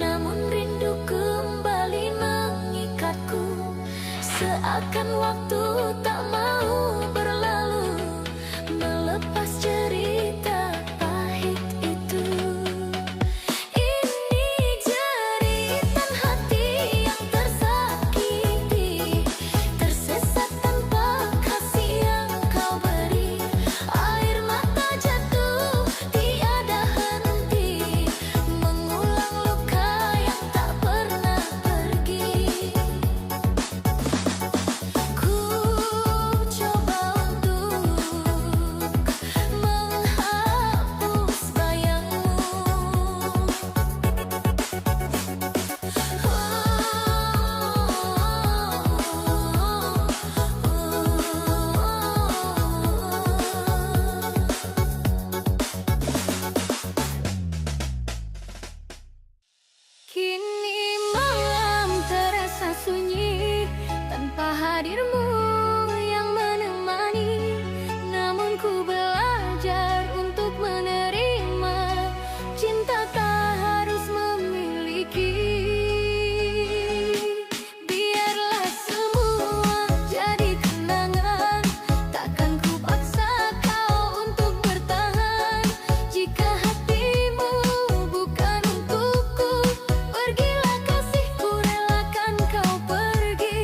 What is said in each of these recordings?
namun rindu kembali mengikatku. Seakan waktu tak mau berlalu, melepas cerita pahit itu. Ini jeritan hati yang tersakiti, tersesat tanpa kasih yang kau beri. Air mata jatuh tiada henti, mengulang luka yang tak pernah pergi. Ku coba untuk menghapus bayangmu. Kini malam terasa sunyi tanpa hadirmu yang menemani. Namun ku belajar untuk menerima cinta tak harus memiliki. Biarlah semua jadi kenangan, takkan ku paksa kau untuk bertahan. Jika hatimu bukan untukku, pergilah kasihku, relakan kau pergi.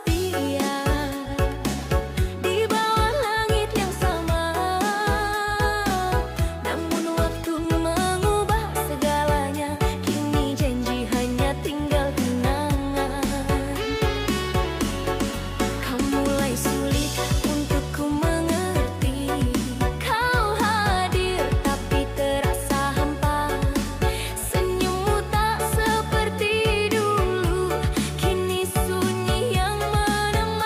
setia di bawah langit yang sama. Namun waktu mengubah segalanya, kini janji hanya tinggal kenangan. Kau mulai sulit untukku mengerti. Kau hadir tapi terasa hampa. Senyummu tak seperti dulu, kini sunyi yang menemani.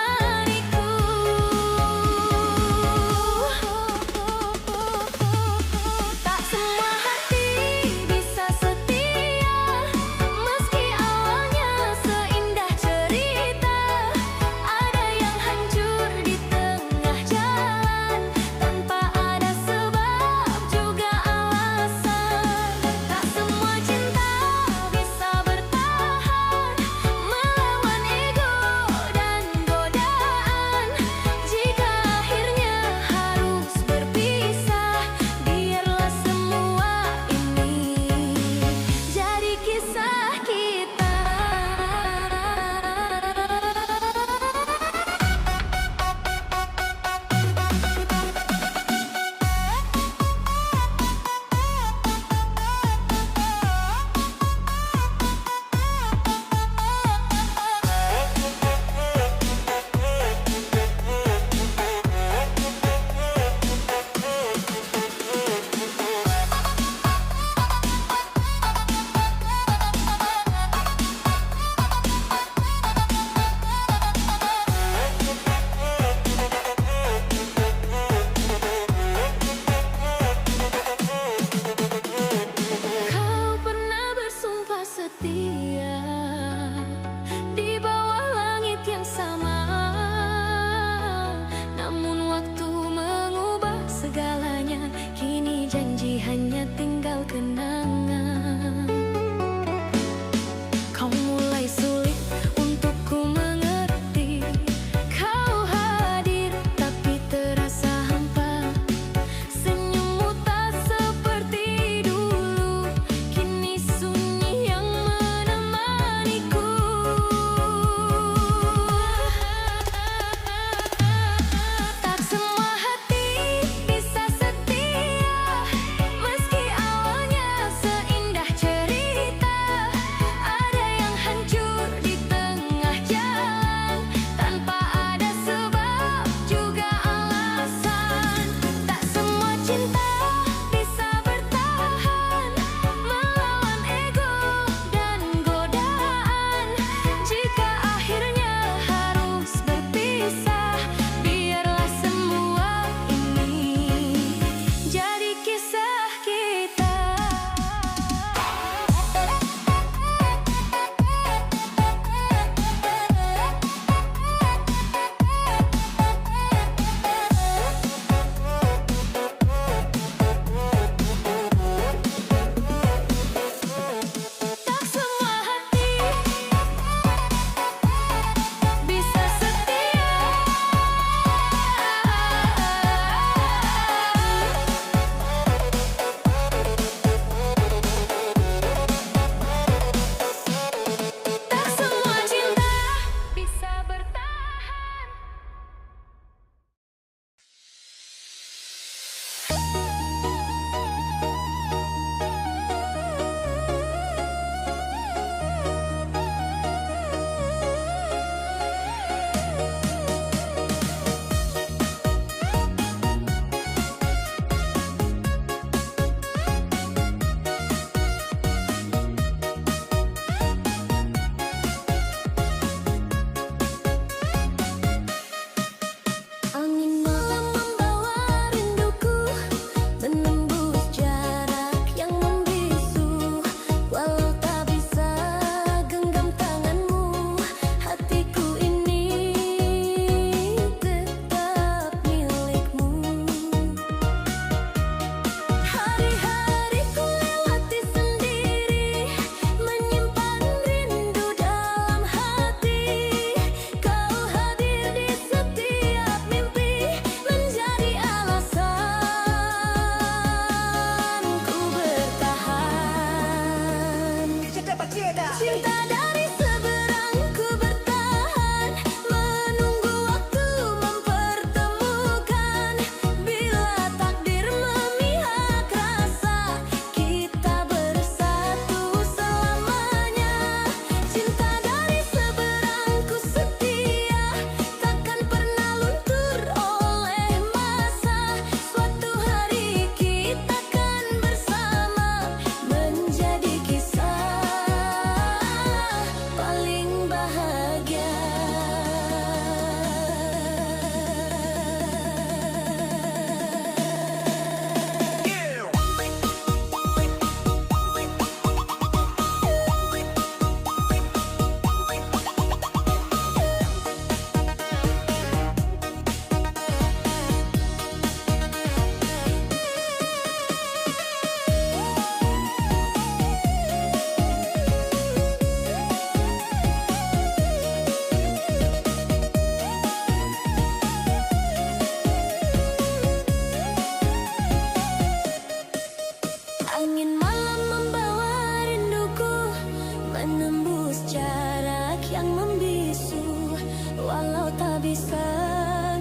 bisa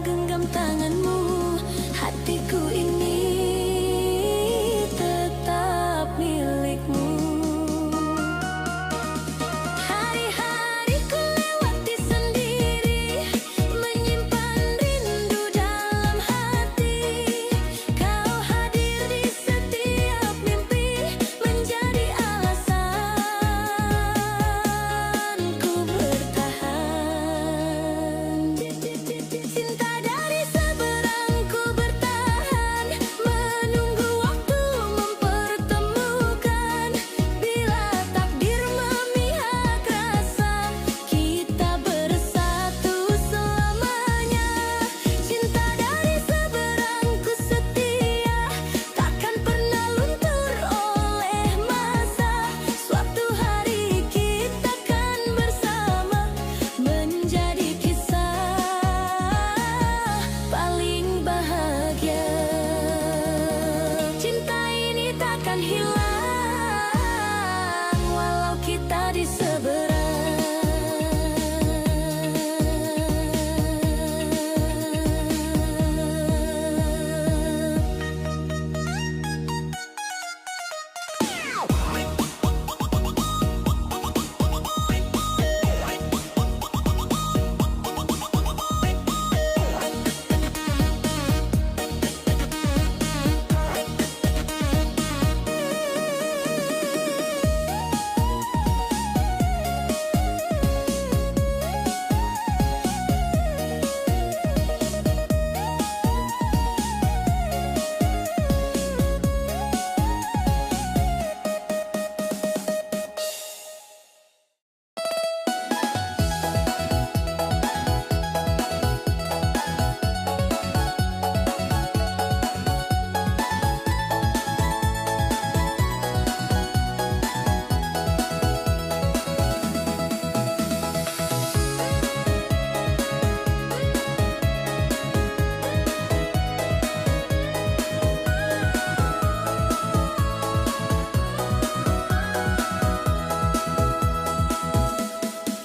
genggam tanganmu, hatiku ini tetap milikmu. Hari-hariku lewati sendiri, menyimpan rindu dalam hati. Kau hadir di setiap mimpi, menjadi alasanku bertahan. Cinta dari seberangku bertahan, menunggu waktu mempertemukan. Bila takdir memihak rasa, kita bersatu selamanya. Cinta dari seberangku setia, takkan pernah luntur oleh masa. Suatu hari kita kan bersama, menjadi kisah paling bahagia. Cinta ini takkan hilang walau kita di seberang.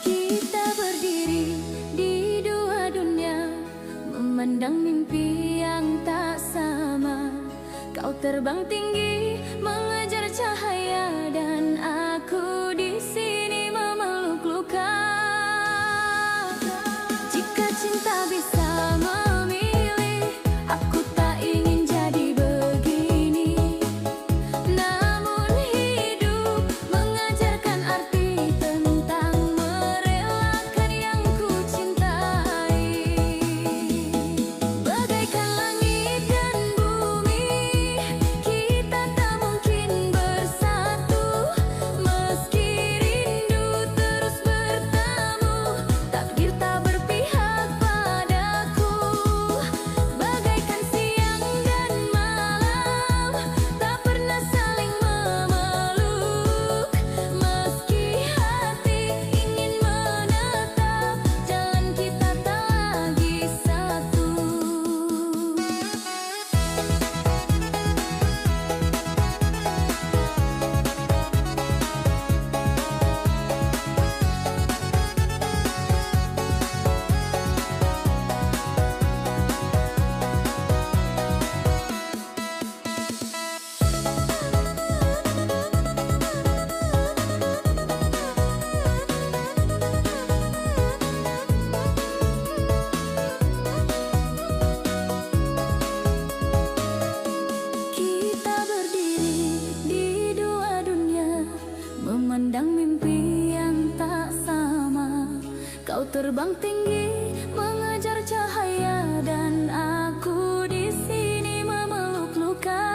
Kita berdiri di dua dunia, memandang mimpi yang tak sama. Kau terbang tinggi mengejar cahaya, dan aku di sini memeluk luka. Jika cinta bisa memilih, aku tak ingin jadi begini. Namun hidup mengajarkan arti tentang merelakan yang ku cintai. Bagaikan langit dan bumi, kita tak mungkin bersatu. Meski rindu terus bertemu, takdir tak berpihak padaku. Bagaikan siang dan malam, tak pernah saling memeluk. Meski hati ingin menetap, jalan kita tak lagi satu. Kita berdiri di dua dunia, memandang mimpi yang tak sama. Kau terbang tinggi mengejar cahaya, dan aku di sini memeluk luka.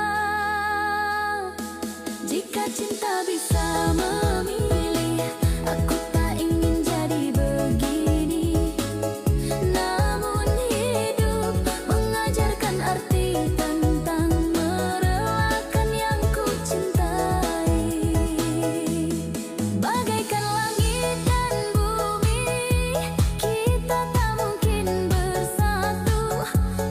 Jika cinta bisa memilih, aku tak ingin jadi begini. Namun hidup mengajarkan arti tentang merelakan yang ku cintai. Bagaikan langit dan bumi, kita tak mungkin bersatu.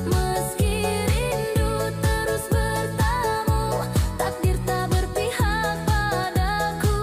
Meski rindu terus bertemu, takdir tak berpihak padaku.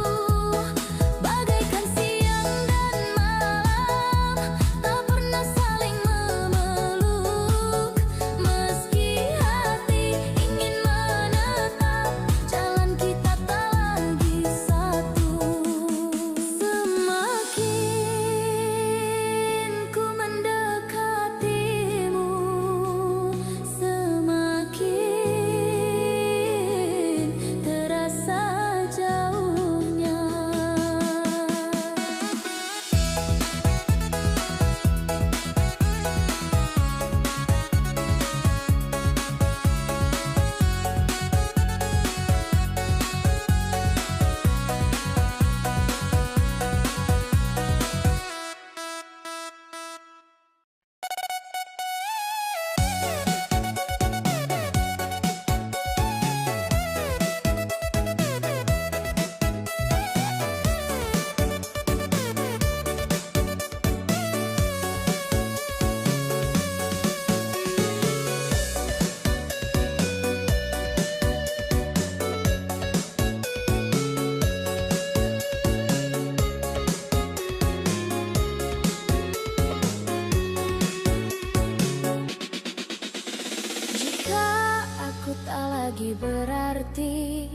lagi berarti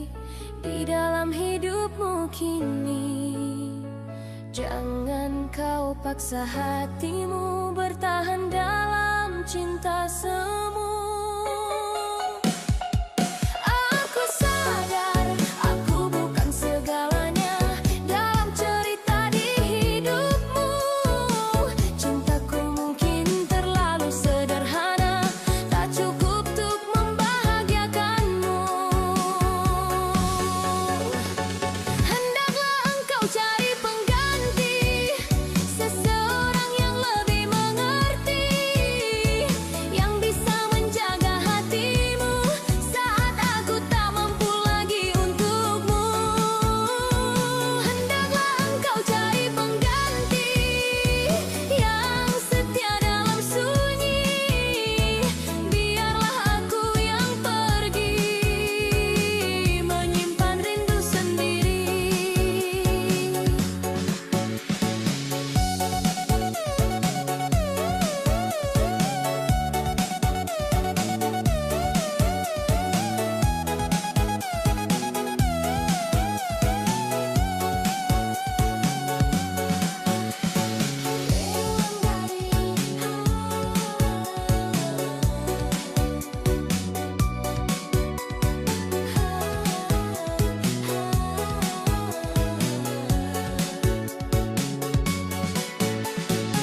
di dalam hidupmu kini. Jangan kau paksa hatimu bertahan dalam cinta semu. Aku sadar aku bukan segalanya dalam cerita di hidupmu. Cintaku mungkin terlalu sederhana, tak cukup untuk membahagiakanmu. Hendaklah engkau cari pengganti, seseorang yang lebih mengerti, yang bisa menjaga hatimu saat aku tak mampu lagi untukmu. Hendaklah engkau cari pengganti yang setia dalam sunyi. Biarlah aku yang pergi menyimpan rindu sendiri.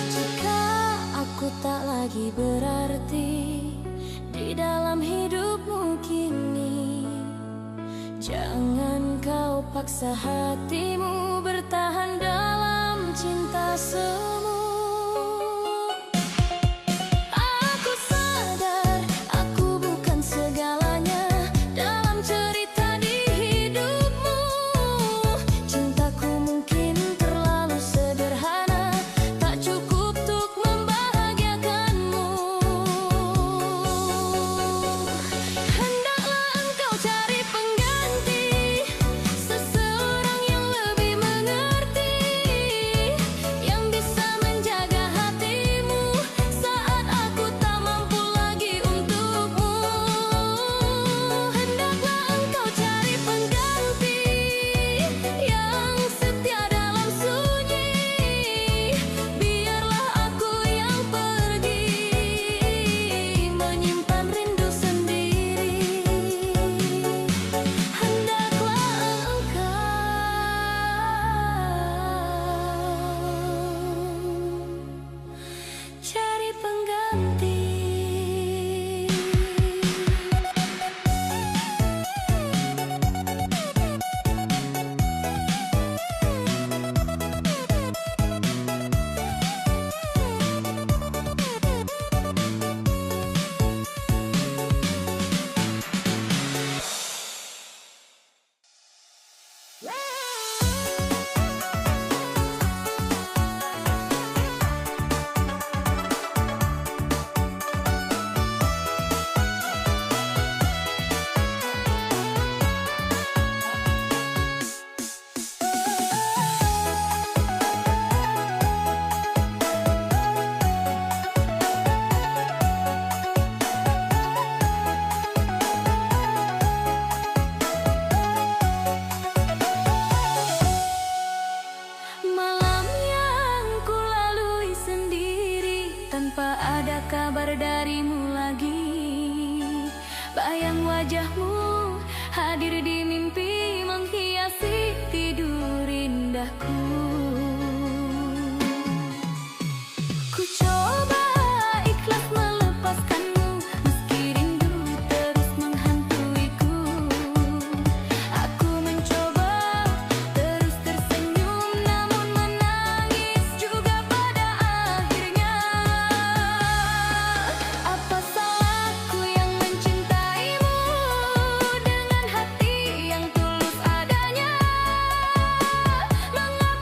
Jika aku tak lagi berarti di dalam hidupmu kini, jangan kau paksa hatimu bertahan dalam cinta semu. Aku sadar aku bukan segalanya dalam cerita di hidupmu. Cintaku mungkin terlalu sederhana, tak cukup untuk membahagiakanmu. Hendaklah engkau cari pengganti, seseorang yang lebih mengerti, yang bisa menjaga hatimu saat aku tak mampu lagi untukmu. Hendaklah engkau cari pengganti yang setia dalam sunyi. Biarlah aku yang pergi menyimpan rindu sendiri. Hendaklah engkau cari pengganti. Malam yang ku lalui sendiri tanpa ada kabar darimu lagi. Bayang wajahmu hadir di mimpi menghiasi tidur indahku. Ku coba ikhlas melepaskanmu meski rindu terus menghantuiku. Aku mencoba terus tersenyum namun menangis juga pada akhirnya. Apa salahku yang mencintaimu dengan hati yang tulus adanya? Mengapa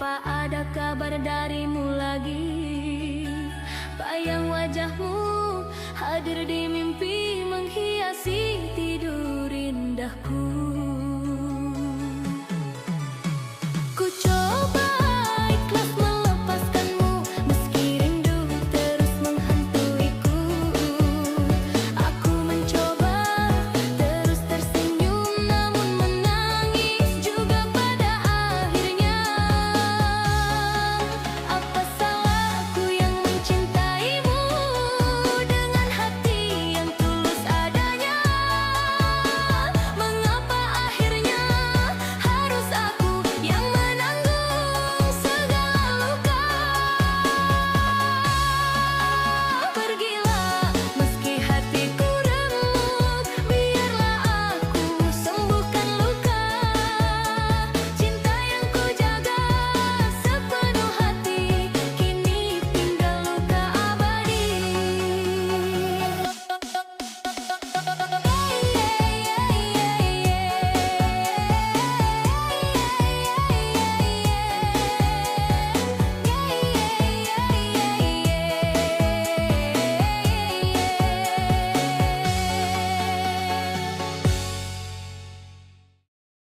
Tanpa ada kabar darimu lagi, bayang wajahmu hadir di mimpi, menghiasi tidur indahku.